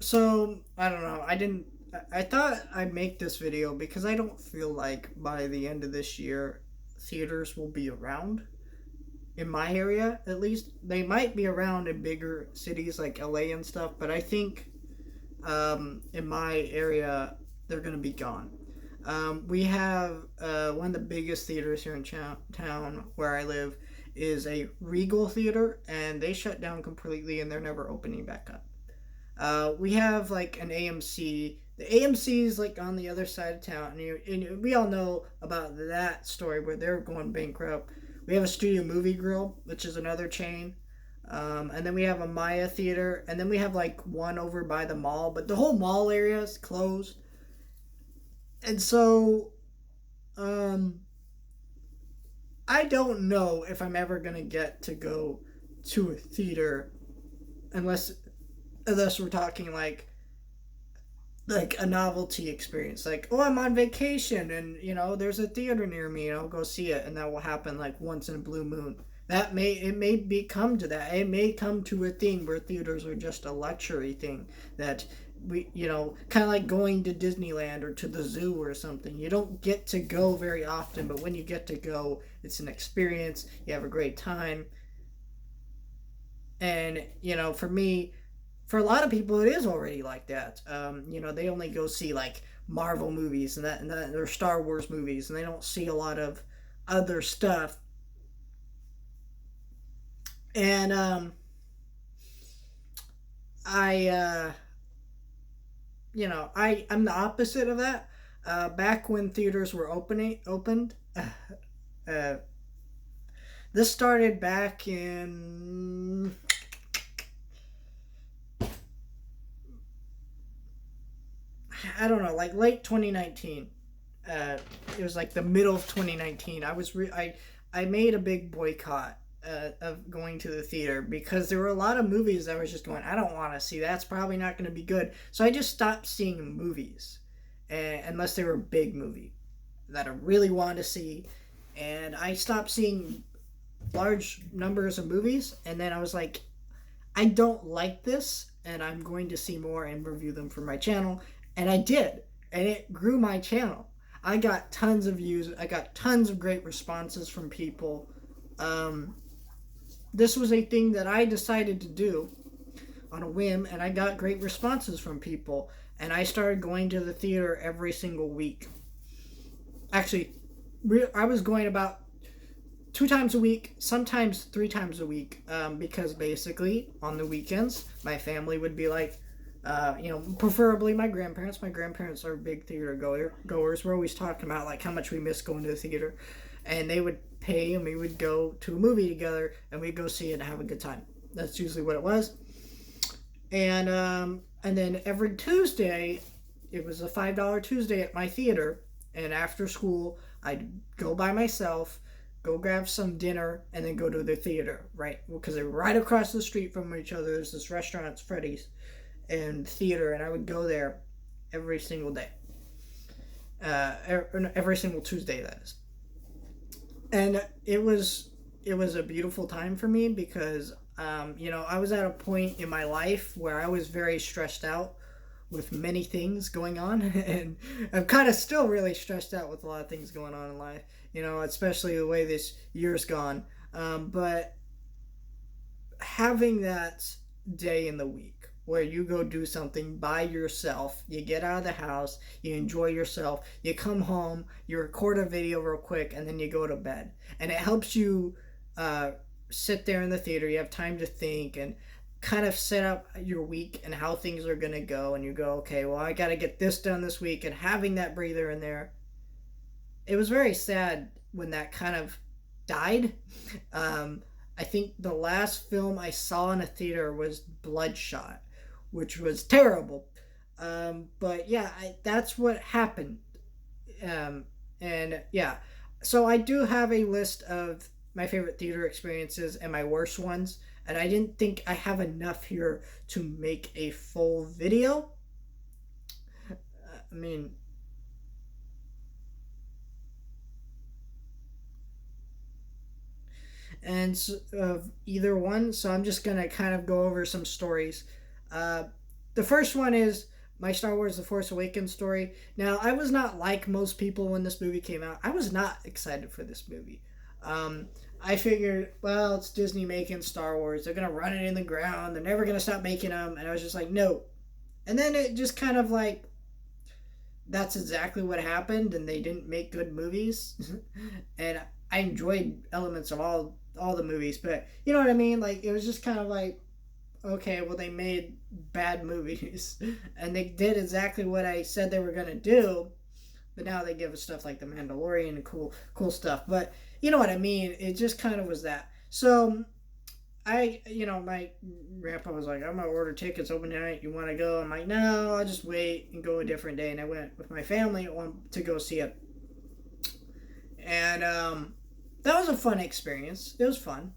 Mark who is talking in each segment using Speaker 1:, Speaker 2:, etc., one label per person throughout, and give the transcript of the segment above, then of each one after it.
Speaker 1: So I don't know. I thought I'd make this video because I don't feel like by the end of this year theaters will be around in my area. At least they might be around in bigger cities like LA and stuff, but I think in my area they're gonna be gone. We have one of the biggest theaters here in town where I live is a Regal theater, and they shut down completely, and they're never opening back up. We have like an AMC. The AMC is like on the other side of town, and we all know about that story where they're going bankrupt. We have a Studio Movie Grill, which is another chain, and then we have a Maya Theater, and then we have like one over by the mall, but the whole mall area is closed. And so, um, I don't know if I'm ever gonna get to go to a theater unless we're talking like a novelty experience, like, oh, I'm on vacation and there's a theater near me and I'll go see it, and that will happen like once in a blue moon. It may become to that. It may come to a thing where theaters are just a luxury thing that we kind of like going to Disneyland or to the zoo or something. You don't get to go very often, but when you get to go, it's an experience. You have a great time. And for me, for a lot of people, it is already like that. They only go see like Marvel movies and that or Star Wars movies, and they don't see a lot of other stuff. And I, I'm the opposite of that. Back when theaters were opened, uh, this started back in I don't know, like late 2019. It was like the middle of 2019. I made a big boycott of going to the theater because there were a lot of movies that I was just going, I don't want to see. That's probably not going to be good. So I just stopped seeing movies, unless they were a big movie that I really wanted to see, and I stopped seeing large numbers of movies. And then I was like, I don't like this, and I'm going to see more and review them for my channel. And I did, and it grew my channel. I got tons of views. I got tons of great responses from people. Um, this was a thing that I decided to do on a whim, and I got great responses from people. And I started going to the theater every single week. Actually, I was going about 2 times a week, sometimes 3 times a week, because basically on the weekends, my family would be like, preferably my grandparents. My grandparents are big theater goers. We're always talking about like how much we miss going to the theater, and they would pay and we would go to a movie together and we'd go see it and have a good time. That's usually what it was. And then every Tuesday, it was a $5 Tuesday at my theater, and after school, I'd go by myself, go grab some dinner, and then go to the theater, right? Because they're right across the street from each other. There's this restaurant, it's Freddy's, and theater, and I would go there every single day. Every single Tuesday, that is. And it was a beautiful time for me because I was at a point in my life where I was very stressed out with many things going on, and I'm kind of still really stressed out with a lot of things going on in life. Especially the way this year's gone. But having that day in the week where you go do something by yourself, you get out of the house, you enjoy yourself, you come home, you record a video real quick, and then you go to bed. And it helps you uh, sit there in the theater. You have time to think and kind of set up your week and how things are going to go. And you go, okay, well, I got to get this done this week. And having that breather in there, it was very sad when that kind of died. I think the last film I saw in a theater was Bloodshot, which was terrible. But yeah, that's what happened. And yeah, so I do have a list of my favorite theater experiences and my worst ones, and I didn't think I have enough here to make a full video. I mean, and of either one. So I'm just gonna kind of go over some stories. Uh, The first one is my Star Wars The Force Awakens story. Now, I was not like most people when this movie came out. I was not excited for this movie. Um, I figured, well, it's Disney making Star Wars. They're going to run it in the ground. They're never going to stop making them. And I was just like, no. And then it just kind of like, that's exactly what happened. And they didn't make good movies. And I enjoyed elements of all the movies. But you know what I mean? Like, it was just kind of like, okay, well, they made bad movies and they did exactly what I said they were going to do, but now they give us stuff like The Mandalorian and cool stuff. But you know what I mean? It just kind of was that. So my grandpa was like, I'm going to order tickets open tonight. You want to go? I'm like, no, I'll just wait and go a different day. And I went with my family to go see it. And that was a fun experience. It was fun.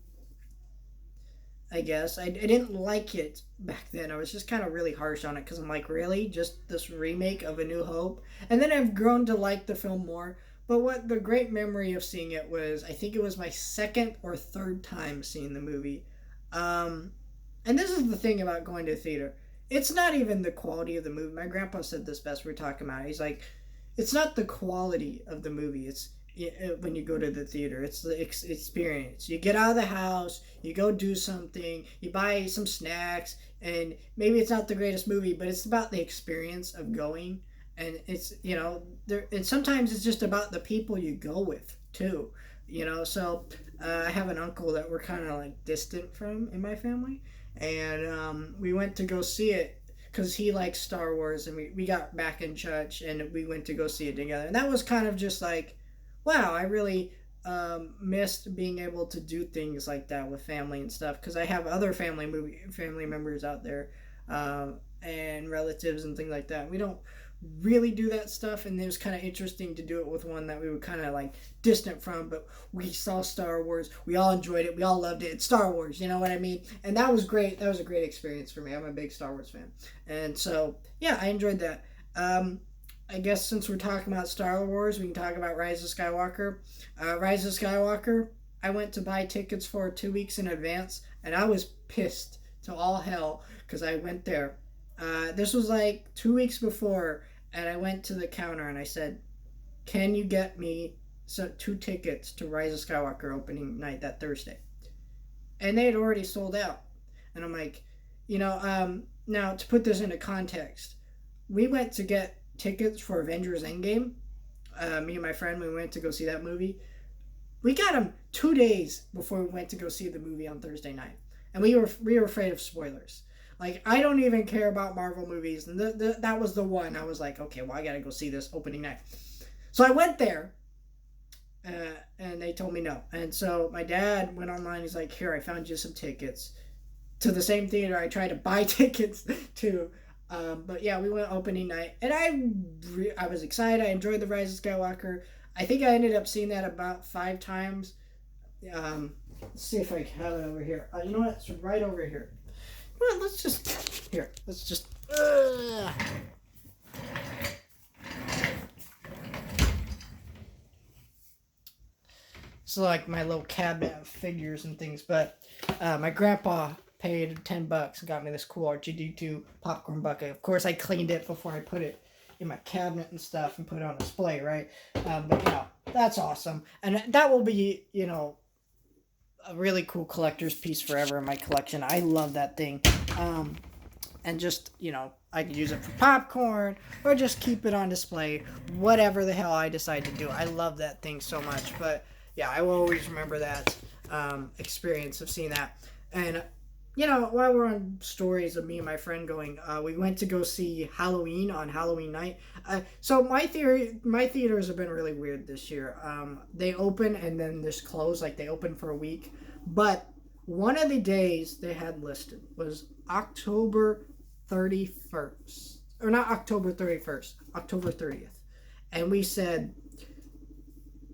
Speaker 1: I guess. I didn't like it back then. I was just kind of really harsh on it because I'm like, really? Just this remake of A New Hope? And then I've grown to like the film more. But what the great memory of seeing it was, I think it was my second or third time seeing the movie. And this is the thing about going to the theater. It's not even the quality of the movie. My grandpa said this best. We were talking about it. He's like, it's not the quality of the movie. It's when you go to the theater, it's the experience. You get out of the house, you go do something, you buy some snacks, and maybe it's not the greatest movie, but it's about the experience of going. And it's, there, and sometimes it's just about the people you go with too. So I have an uncle that we're kind of like distant from in my family, and we went to go see it because he likes Star Wars, and we got back in touch, and we went to go see it together. And that was kind of just like, wow, I really missed being able to do things like that with family and stuff, because I have other family members out there, and relatives and things like that. We don't really do that stuff, and it was kind of interesting to do it with one that we were kind of like distant from, but we saw Star Wars, we all enjoyed it, we all loved it. It's Star Wars, you know what I mean? And that was great. That was a great experience for me. I'm a big Star Wars fan, and so yeah, I enjoyed that. I guess since we're talking about Star Wars, we can talk about Rise of Skywalker. Rise of Skywalker, I went to buy tickets for 2 weeks in advance, and I was pissed to all hell because I went there. This was like 2 weeks before, and I went to the counter and I said, can you get me 2 tickets to Rise of Skywalker opening night that Thursday? And they had already sold out. And I'm like, now to put this into context, we went to get tickets for Avengers Endgame. Me and my friend, we went to go see that movie. We got them 2 days before we went to go see the movie on Thursday night, and we were afraid of spoilers. Like, I don't even care about Marvel movies, and that was the one. I was like, okay, well, I gotta go see this opening night. So I went there, and they told me no. And so my dad went online. He's like, here, I found you some tickets to the same theater I tried to buy tickets to. But yeah, we went opening night, and I was excited. I enjoyed the Rise of Skywalker. I think I ended up seeing that about 5 times. Let's see if I have it over here. You know what? It's right over here. Well, let's just. It's like my little cabinet of figures and things, but my grandpa paid $10 and got me this cool R2D2 popcorn bucket. Of course, I cleaned it before I put it in my cabinet and stuff and put it on display, right? But that's awesome, and that will be a really cool collector's piece forever in my collection. I love that thing, and just I could use it for popcorn or just keep it on display, whatever the hell I decide to do. I love that thing so much, but yeah, I will always remember that experience of seeing that. And while we're on stories of me and my friend going, we went to go see Halloween on Halloween night. So my theaters have been really weird this year. They open and then just close, like they open for a week. But one of the days they had listed was October 31st. Or not October 31st, October 30th. And we said,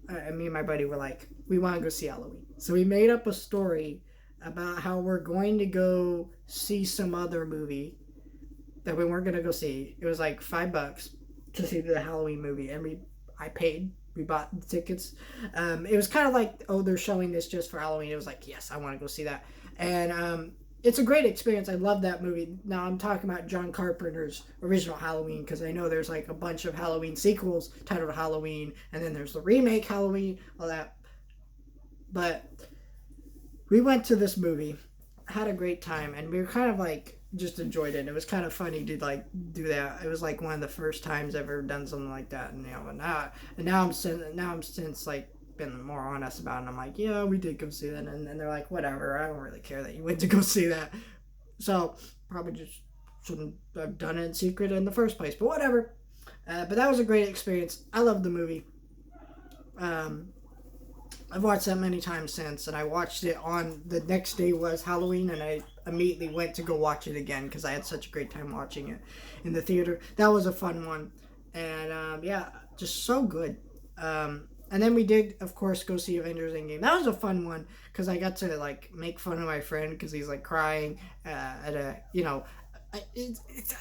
Speaker 1: me and my buddy were like, we want to go see Halloween. So we made up a story about how we're going to go see some other movie that we weren't going to go see. It was like $5 to see the Halloween movie, and I paid. We bought the tickets. It was kind of like, oh, they're showing this just for Halloween. It was like, yes, I want to go see that. And it's a great experience. I love that movie. Now I'm talking about John Carpenter's original Halloween because I know there's like a bunch of Halloween sequels titled Halloween, and then there's the remake Halloween, all that. But we went to this movie, had a great time, and we were kind of like just enjoyed it. It was kind of funny to like do that. It was like one of the first times I've ever done something like that, and now I'm since like been more honest about it. And I'm like, yeah, we did go see that, and they're like, whatever. I don't really care that you went to go see that. So probably just shouldn't have done it in secret in the first place, but whatever. But that was a great experience. I loved the movie. I've watched that many times since, and I watched it on the next day was Halloween, and I immediately went to go watch it again because I had such a great time watching it in the theater. That was a fun one, and yeah, just so good. And then we did, of course, go see Avengers Endgame. That was a fun one because I got to like make fun of my friend because he's like crying at a, it's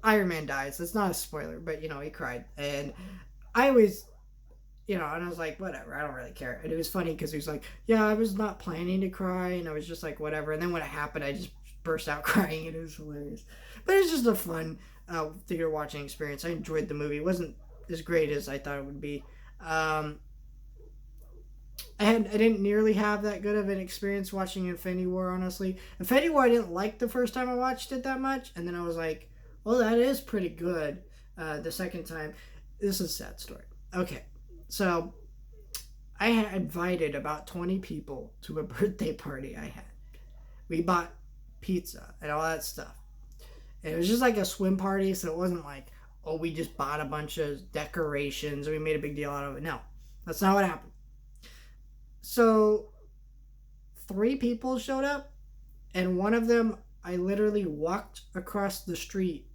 Speaker 1: Iron Man dies. It's not a spoiler, but he cried, and I was and I was like, whatever, I don't really care. And it was funny because he was like, yeah, I was not planning to cry, and I was just like, whatever. And then when it happened, I just burst out crying, and it was hilarious. But it was just a fun theater watching experience. I enjoyed the movie. It wasn't as great as I thought it would be. I didn't nearly have that good of an experience watching Infinity War, honestly. Infinity War I didn't like the first time I watched it that much, and then I was like, well, that is pretty good the second time. This is a sad story. Okay. So, I had invited about 20 people to a birthday party I had. We bought pizza and all that stuff. And it was just like a swim party, so it wasn't like, oh, we just bought a bunch of decorations and we made a big deal out of it. No, that's not what happened. So, 3 people showed up, and one of them, I literally walked across the street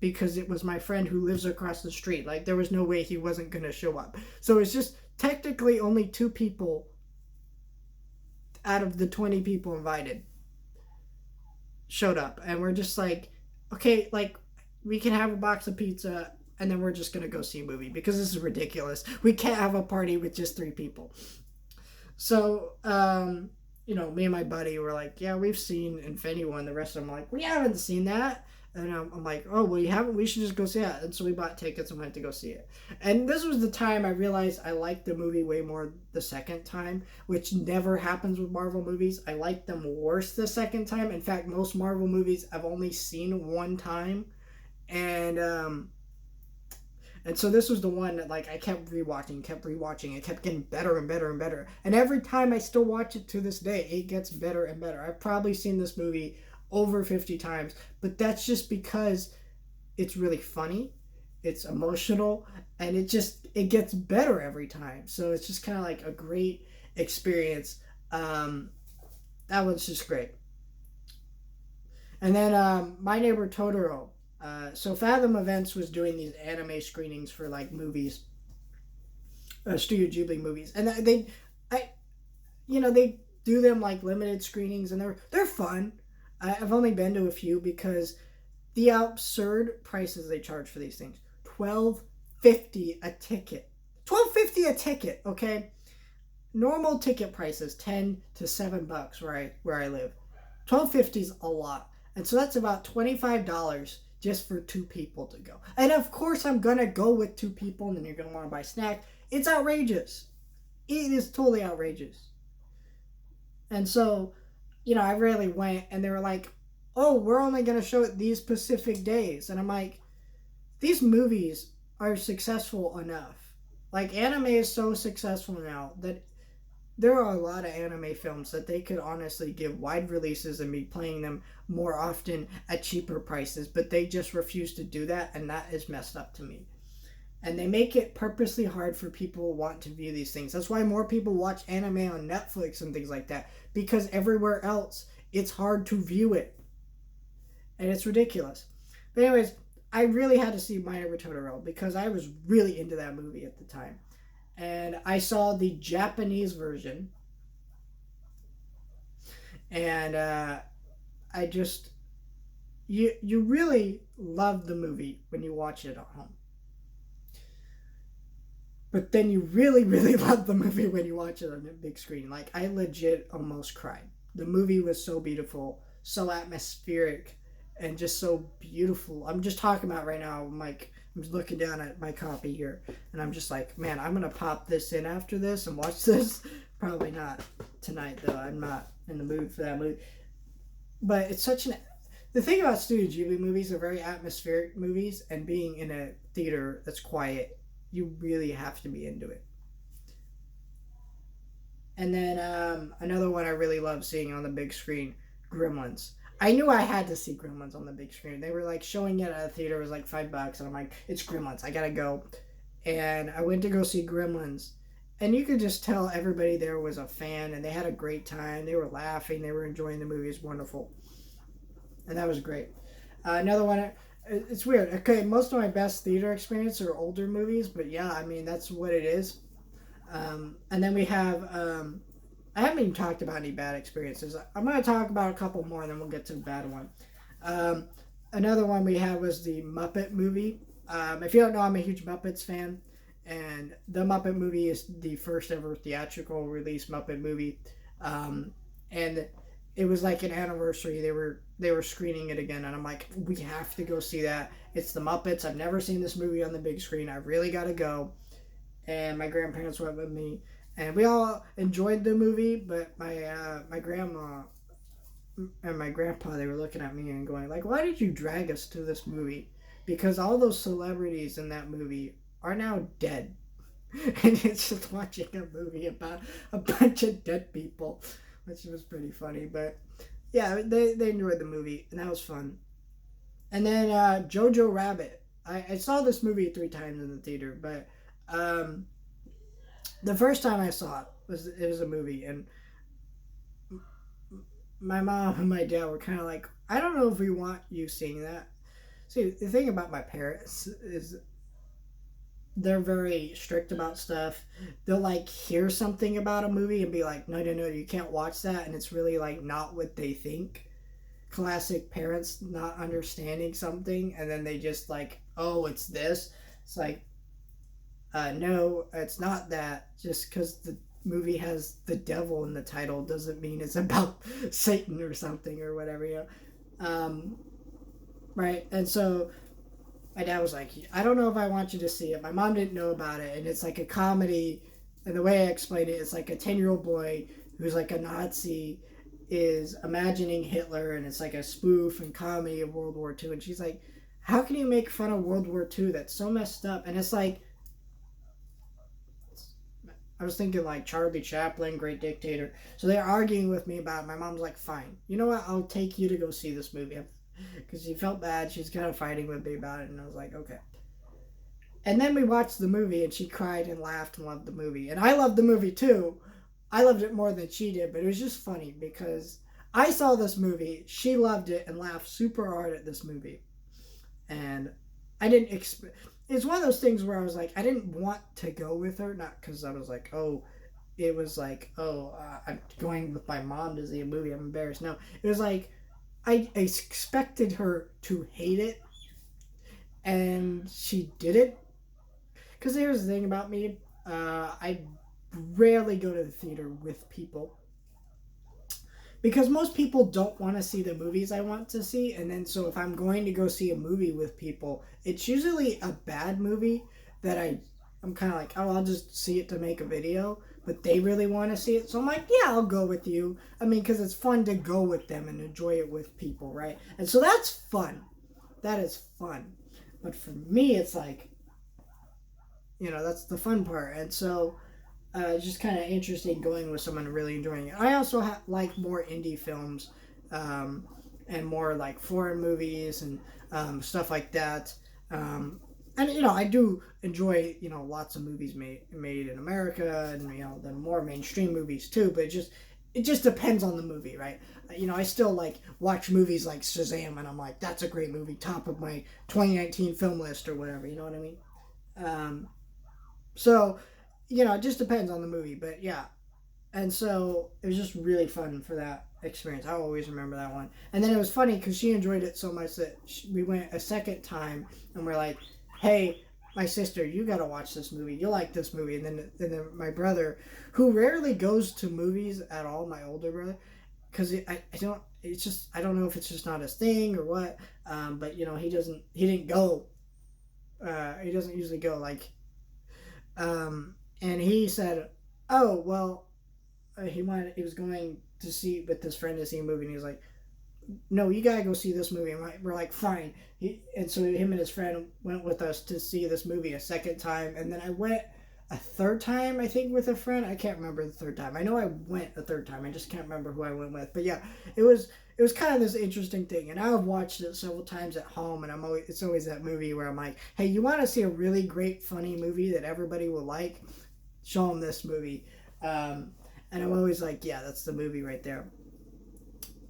Speaker 1: because it was my friend who lives across the street. Like, there was no way he wasn't going to show up. So it's just technically only 2 people out of the 20 people invited showed up. And we're just like, okay, like, we can have a box of pizza and then we're just going to go see a movie because this is ridiculous. We can't have a party with just 3 people. So, me and my buddy were like, yeah, we've seen Infinity War. The rest of them are like, we haven't seen that. And I'm like, oh, well, you haven't? We should just go see it. And so we bought tickets and went to go see it. And this was the time I realized I liked the movie way more the second time, which never happens with Marvel movies. I like them worse the second time. In fact, most Marvel movies I've only seen one time. And so this was the one that like I kept rewatching. It kept getting better and better and better. And every time I still watch it to this day, it gets better and better. I've probably seen this movie over 50 times, but that's just because it's really funny, it's emotional, and it gets better every time. So it's just kind of like a great experience. That was just great. And then My Neighbor Totoro. So Fathom Events was doing these anime screenings for like movies, Studio Ghibli movies, and they do them like limited screenings, and they're fun. I've only been to a few because the absurd prices they charge for these things. $12.50 a ticket. $12.50 a ticket, okay? Normal ticket prices $10 to $7 where I live. $12.50 is a lot. And so that's about $25 just for 2 people to go. And of course I'm gonna go with 2 people, and then you're gonna want to buy snacks. It's outrageous. It is totally outrageous. And so I rarely went, and they were like, oh, we're only going to show it these specific days. And I'm like, these movies are successful enough. Like, anime is so successful now that there are a lot of anime films that they could honestly give wide releases and be playing them more often at cheaper prices, but they just refuse to do that, and that is messed up to me. And they make it purposely hard for people who want to view these things. That's why more people watch anime on Netflix and things like that. Because everywhere else, it's hard to view it. And it's ridiculous. But anyways, I really had to see My Neighbor Totoro because I was really into that movie at the time. And I saw the Japanese version. And I just... You really love the movie when you watch it at home. But then you really, really love the movie when you watch it on the big screen. Like, I legit almost cried. The movie was so beautiful, so atmospheric and just so beautiful. I'm just talking about right now. I'm just looking down at my copy here, and I'm just like, man, I'm gonna pop this in after this and watch this. Probably not tonight though. I'm not in the mood for that movie. But it's such an the thing about Studio Ghibli movies are very atmospheric movies, and being in a theater that's quiet, you really have to be into it. And then another one I really love seeing on the big screen, Gremlins. I knew I had to see Gremlins on the big screen. They were like showing it at a theater. It was like $5, and I'm like, it's Gremlins. I gotta go. And I went to go see Gremlins, and you could just tell everybody there was a fan, and they had a great time. They were laughing. They were enjoying the movie. It's wonderful, and that was great. Another one. It's weird. Okay, most of my best theater experience are older movies, but yeah, I mean that's what it is. And then we have, I haven't even talked about any bad experiences. I'm going to talk about a couple more and then we'll get to the bad one. Um, Another one we had was the Muppet movie. If you don't know, I'm a huge Muppets fan. And the Muppet movie is the first ever theatrical release Muppet movie. And it was like an anniversary. They were screening it again, and I'm like, we have to go see that. It's the Muppets. I've never seen this movie on the big screen. I really got to go. And my grandparents went with me, and we all enjoyed the movie. But my grandma and my grandpa, they were looking at me and going like, "Why did you drag us to this movie?" Because all those celebrities in that movie are now dead, and it's just watching a movie about a bunch of dead people, which was pretty funny. But yeah, they enjoyed the movie, and that was fun. And then Jojo Rabbit. I saw this movie 3 times in the theater, but um, the first time I saw it was a movie, and my mom and my dad were kind of like, I don't know if we want you seeing that. See, the thing about my parents is they're very strict about stuff. They'll like hear something about a movie and be like, no, no, no, you can't watch that, and it's really like not what they think. Classic parents not understanding something, and then they just like, oh, it's this. It's like, no, it's not that. Just because the movie has the devil in the title doesn't mean it's about Satan or something or whatever, you know. Right? And so my dad was like, I don't know if I want you to see it. My mom didn't know about it, and it's like a comedy. And the way I explained it, it's like a 10-year-old boy who's like a Nazi is imagining Hitler, and it's like a spoof and comedy of World War II. And she's like, how can you make fun of World War II? That's so messed up. And it's like, I was thinking like Charlie Chaplin, Great Dictator. So they're arguing with me about it. My mom's like, fine. You know what? I'll take you to go see this movie. Because she felt bad. She's kind of fighting with me about it. And I was like, okay. And then we watched the movie, and she cried and laughed and loved the movie. And I loved the movie too. I loved it more than she did. But it was just funny because I saw this movie. She loved it and laughed super hard at this movie. And I didn't expect. It's one of those things where I was like, I didn't want to go with her, not because I was like, oh, it was like, oh, I'm going with my mom to see a movie. I'm embarrassed. No, it was like I expected her to hate it, and she did it. Because here's the thing about me, I rarely go to the theater with people because most people don't want to see the movies I want to see. And then so if I'm going to go see a movie with people, it's usually a bad movie that I'm kind of like, oh, I'll just see it to make a video, but they really want to see it. So I'm like, yeah, I'll go with you. I mean, because it's fun to go with them and enjoy it with people, right? And so that's fun. That is fun. But for me, it's like, that's the fun part. And so it's just kind of interesting going with someone really enjoying it. I also like more indie films, and more like foreign movies and stuff like that. And I do enjoy lots of movies made in America, and the more mainstream movies too. But it just depends on the movie, right? I still like watch movies like Shazam, and I'm like, that's a great movie, top of my 2019 film list or whatever. You know what I mean? So it just depends on the movie, but yeah. And so it was just really fun for that experience. I always remember that one. And then it was funny because she enjoyed it so much that we went a second time, and we're like, hey, my sister, you got to watch this movie. You like this movie. And then my brother, who rarely goes to movies at all, my older brother, because I don't, it's just, I don't know if it's just not his thing or what. But he didn't go. He doesn't usually go like. And he said, "Oh well, he was going to see with his friend to see a movie, and he was like, no, you gotta go see this movie." And we're like, fine. And so him and his friend went with us to see this movie a second time, and then I went a third time, I think, with a friend. I can't remember the third time. I know I went a third time. I just can't remember who I went with. But yeah, it was kind of this interesting thing, and I've watched it several times at home, and it's always that movie where I'm like, hey, you want to see a really great, funny movie that everybody will like? Show them this movie. And I'm always like, yeah, that's the movie right there.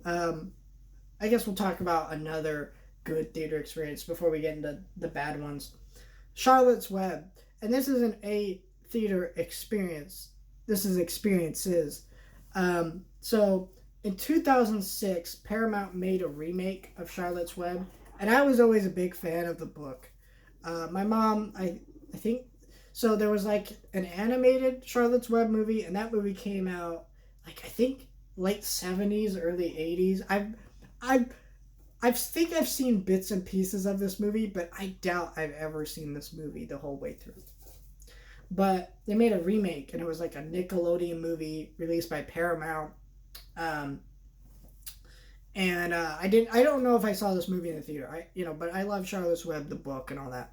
Speaker 1: I guess we'll talk about another good theater experience before we get into the bad ones. Charlotte's Web. And this isn't a theater experience. This is experiences. So in 2006, Paramount made a remake of Charlotte's Web. And I was always a big fan of the book. My mom, I think, so there was like an animated Charlotte's Web movie, and that movie came out, like, I think late 70s, early 80s. I think I've seen bits and pieces of this movie, but I doubt I've ever seen this movie the whole way through. But they made a remake, and it was like a Nickelodeon movie released by Paramount. And I don't know if I saw this movie in the theater. But I love Charlotte's Web, the book, and all that.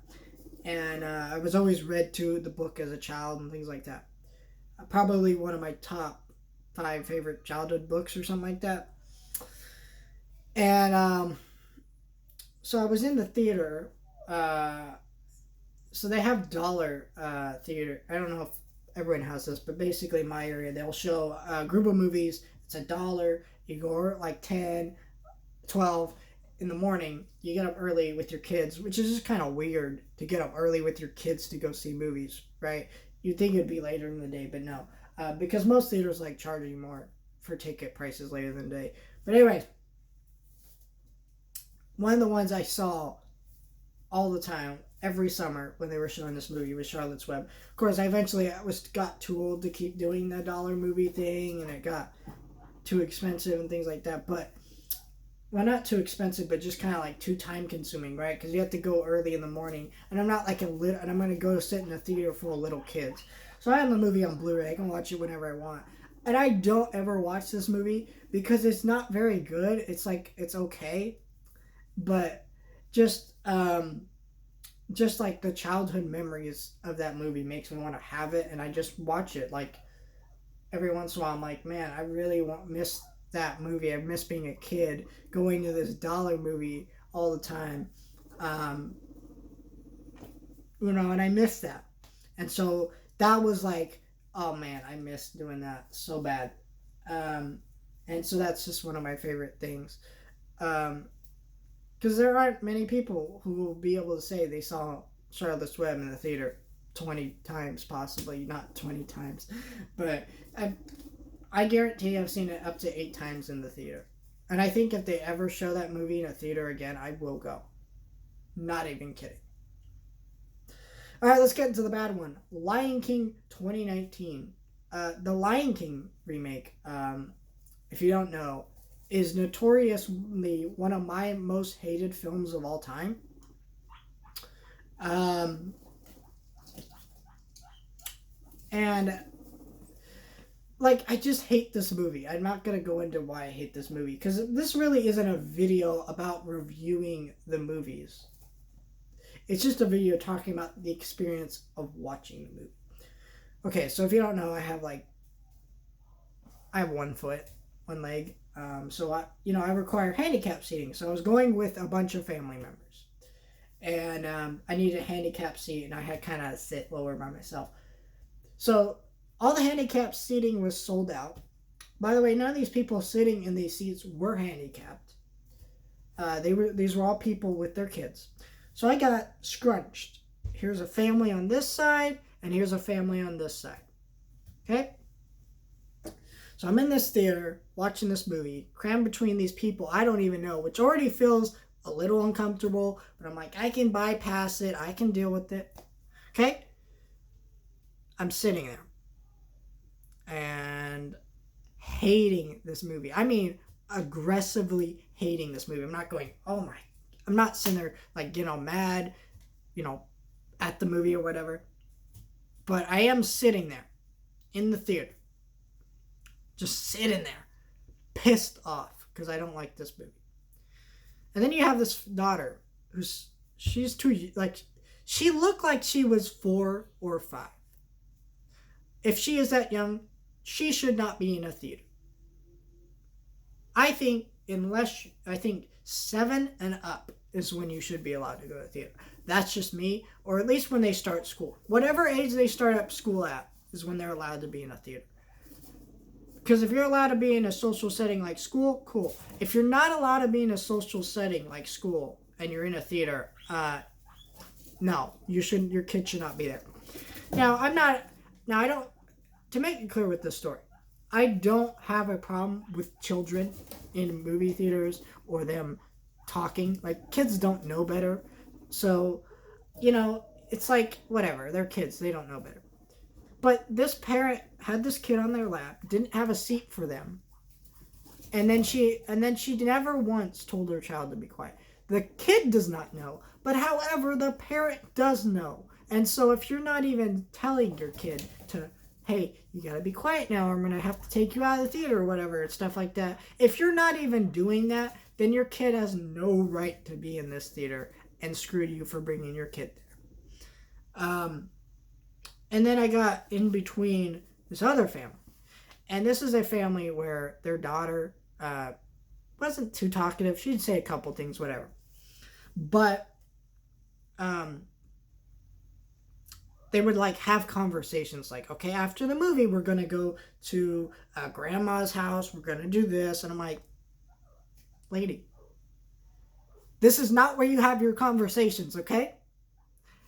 Speaker 1: And I was always read to the book as a child and things like that. Probably one of my top 5 favorite childhood books or something like that. And so I was in the theater. So they have dollar theater. I don't know if everyone has this, but basically in my area, they'll show a group of movies. It's $1. You go like 10, 12 in the morning. You get up early with your kids, which is just kind of weird to get up early with your kids to go see movies, right? You'd think it'd be later in the day, but no. Because most theaters like charging more for ticket prices later in the day. But anyway, one of the ones I saw all the time, every summer when they were showing this movie, was Charlotte's Web. Of course, I eventually got too old to keep doing the dollar movie thing, and it got too expensive and things like that. But, well, not too expensive, but just kind of like too time consuming, right? Because you have to go early in the morning, and I'm not like and I'm going to go sit in a theater full of little kids. So I have the movie on Blu-ray. I can watch it whenever I want. And I don't ever watch this movie because it's not very good. It's like, it's okay. But just like the childhood memories of that movie makes me want to have it, and I just watch it like every once in a while. I'm like, man, I really miss that movie. I miss being a kid going to this dollar movie all the time. And I miss that. And so that was like, oh man, I miss doing that so bad. And so that's just one of my favorite things. Because there aren't many people who will be able to say they saw Charlotte's Web in the theater 20 times, possibly. Not 20 times. But I guarantee I've seen it up to 8 times in the theater. And I think if they ever show that movie in a theater again, I will go. Not even kidding. Alright, let's get into the bad one. Lion King 2019. The Lion King remake, if you don't know, is notoriously one of my most hated films of all time. And like, I just hate this movie. I'm not going to go into why I hate this movie, because this really isn't a video about reviewing the movies. It's just a video talking about the experience of watching the movie. Okay, so if you don't know, I have one foot, one leg. So I require handicap seating. So I was going with a bunch of family members, and I needed a handicap seat, and I had kind of sit lower by myself. So all the handicap seating was sold out. By the way, none of these people sitting in these seats were handicapped. These were all people with their kids. So I got scrunched. Here's a family on this side, and here's a family on this side. Okay? So I'm in this theater watching this movie, crammed between these people I don't even know, which already feels a little uncomfortable, but I'm like, I can bypass it. I can deal with it. Okay? I'm sitting there and hating this movie. I mean, aggressively hating this movie. I'm not going, oh my, I'm not sitting there like getting all mad, at the movie or whatever. But I am sitting there in the theater, just sitting there, pissed off because I don't like this movie. And then you have this daughter she's too, like, she looked like she was 4 or 5. If she is that young, she should not be in a theater. I think 7 and up is when you should be allowed to go to theater. That's just me, or at least when they start school. Whatever age they start up school at is when they're allowed to be in a theater. Because if you're allowed to be in a social setting like school, cool. If you're not allowed to be in a social setting like school and you're in a theater, no, you shouldn't. Your kid should not be there. Now, I don't. To make it clear with this story, I don't have a problem with children in movie theaters or them talking. Like, kids don't know better. So, it's like, whatever. They're kids. They don't know better. But this parent had this kid on their lap, didn't have a seat for them, and then she never once told her child to be quiet. The kid does not know, but however, the parent does know. And so if you're not even telling your kid to, hey, you gotta be quiet now, or I'm gonna have to take you out of the theater or whatever, and stuff like that. If you're not even doing that, then your kid has no right to be in this theater, and screw you for bringing your kid there. And then I got in between this other family. And this is a family where their daughter wasn't too talkative. She'd say a couple things, whatever. But they would like have conversations like, okay, after the movie, we're going to go to grandma's house. We're going to do this. And I'm like, lady, this is not where you have your conversations, okay?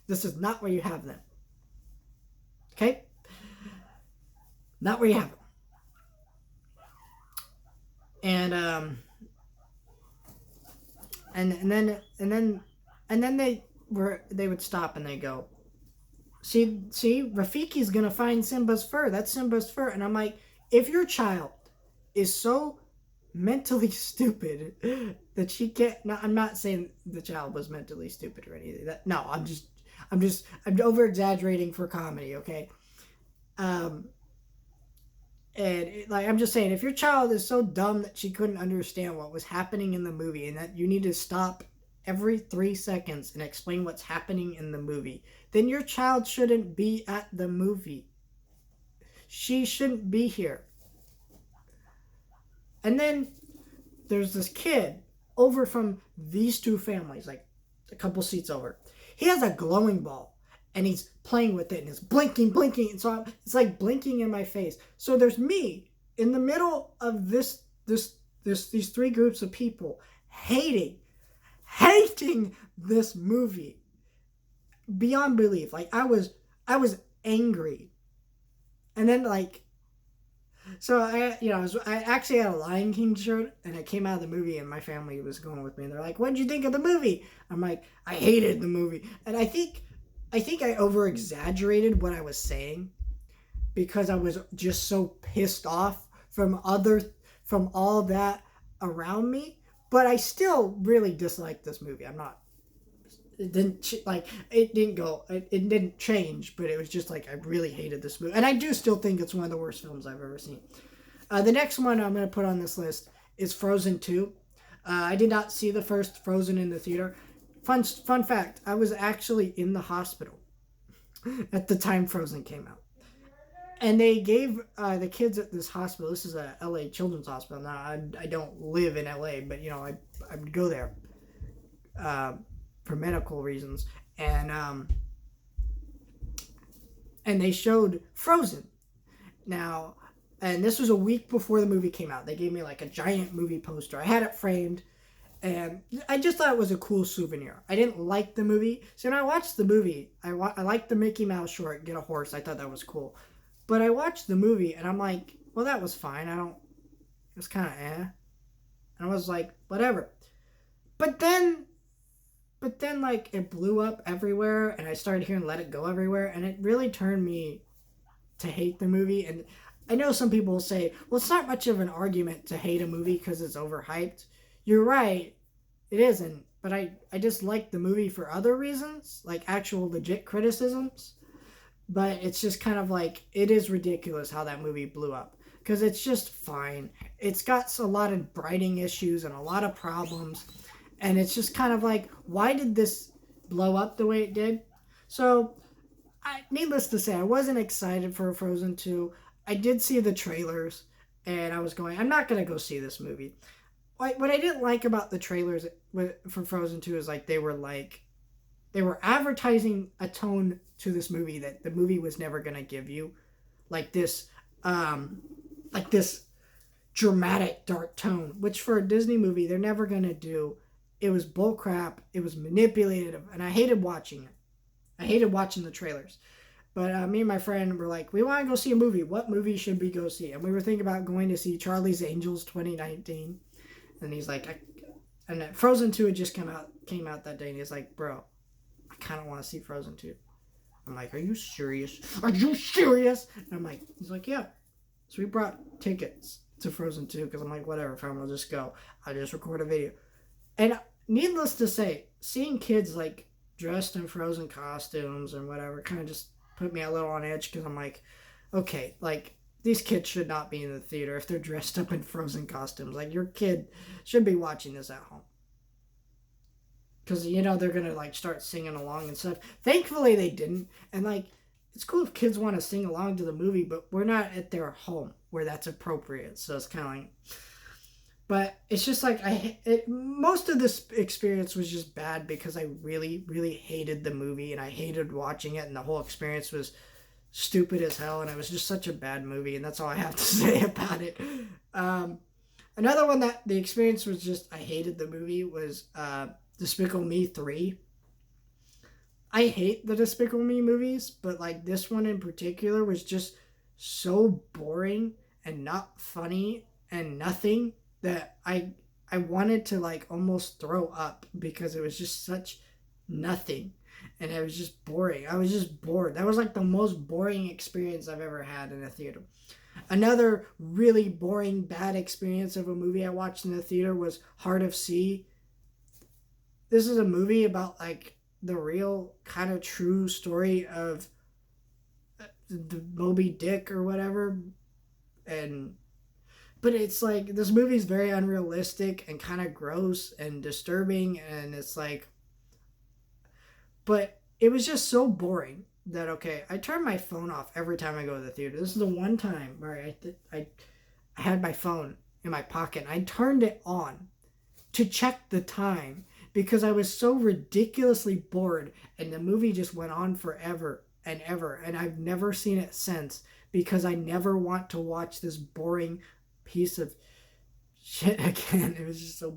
Speaker 1: This is not where you have them. Okay? Not where you have them. And then they would stop and they go, see, Rafiki's gonna find Simba's fur. That's Simba's fur. And I'm like, if your child is so mentally stupid that she can't. No, I'm not saying the child was mentally stupid or anything. I'm over exaggerating for comedy, okay? I'm just saying, if your child is so dumb that she couldn't understand what was happening in the movie and that you need to stop every 3 seconds and explain what's happening in the movie, then your child shouldn't be at the movie. She shouldn't be here. And then there's this kid over from these two families, like a couple seats over. He has a glowing ball and he's playing with it and it's blinking. And so it's like blinking in my face. So there's me in the middle of these 3 groups of people hating this movie beyond belief. Like I was angry. And then I actually had a Lion King shirt, and I came out of the movie, and my family was going with me, and they're like, "What did you think of the movie?" I'm like, "I hated the movie," and I think I over exaggerated what I was saying because I was just so pissed off from all that around me. But I still really disliked this movie. It didn't change, but it was just like I really hated this movie, and I do still think it's one of the worst films I've ever seen. The next one I'm going to put on this list is Frozen 2. I did not see the first Frozen in the theater. Fun fact, I was actually in the hospital at the time Frozen came out, and they gave the kids at this hospital. This is a LA Children's Hospital. Now I don't live in LA, but I would go there. For medical reasons, and they showed Frozen. Now, and this was a week before the movie came out. They gave me like a giant movie poster. I had it framed, and I just thought it was a cool souvenir. I didn't like the movie, so when I watched the movie, I liked the Mickey Mouse short, Get a Horse. I thought that was cool, but I watched the movie, and I'm like, well, that was fine. It was kind of and I was like, whatever. But then like it blew up everywhere and I started hearing Let It Go everywhere, and it really turned me to hate the movie. And I know some people will say, well, it's not much of an argument to hate a movie because it's overhyped. You're right, it isn't. But I just like the movie for other reasons, like actual legit criticisms. But it's just kind of like, it is ridiculous how that movie blew up. Because it's just fine. It's got a lot of writing issues and a lot of problems. And it's just kind of like, why did this blow up the way it did? So, needless to say, I wasn't excited for Frozen 2. I did see the trailers, and I was going, I'm not going to go see this movie. What I didn't like about the trailers for Frozen 2 is they were advertising a tone to this movie that the movie was never going to give you. Like this dramatic dark tone, which for a Disney movie they're never going to do. It was bullcrap. It was manipulated, and I hated watching it. I hated watching the trailers. But me and my friend were like, we want to go see a movie. What movie should we go see? And we were thinking about going to see Charlie's Angels 2019. And he's like, and Frozen 2 had just came out that day. And he's like, bro, I kind of want to see Frozen 2. I'm like, are you serious? Are you serious? And I'm like, he's like, yeah. So we brought tickets to Frozen 2 because I'm like, whatever, fam, I'll just go. I'll just record a video. And needless to say, seeing kids dressed in Frozen costumes and whatever kind of just put me a little on edge because I'm like, okay, these kids should not be in the theater if they're dressed up in Frozen costumes. Your kid should be watching this at home. Because, they're going to start singing along and stuff. Thankfully, they didn't. And it's cool if kids want to sing along to the movie, but we're not at their home where that's appropriate. So it's kind of but it's just most of this experience was just bad because I really, really hated the movie and I hated watching it, and the whole experience was stupid as hell, and it was just such a bad movie, and that's all I have to say about it. Another one that the experience was just, I hated the movie was Despicable Me 3. I hate the Despicable Me movies, but this one in particular was just so boring and not funny and nothing that I wanted to almost throw up because it was just such nothing, and it was just boring. I was just bored. That was the most boring experience I've ever had in a theater. Another really boring, bad experience of a movie I watched in the theater was Heart of Sea. This is a movie about the real kind of true story of the Moby Dick or whatever, but it's this movie is very unrealistic and kind of gross and disturbing, and it's but it was just so boring that, okay, I turn my phone off every time I go to the theater. This is the one time where I had my phone in my pocket, and I turned it on to check the time because I was so ridiculously bored, and the movie just went on forever and ever, and I've never seen it since because I never want to watch this boring piece of shit again. It was just so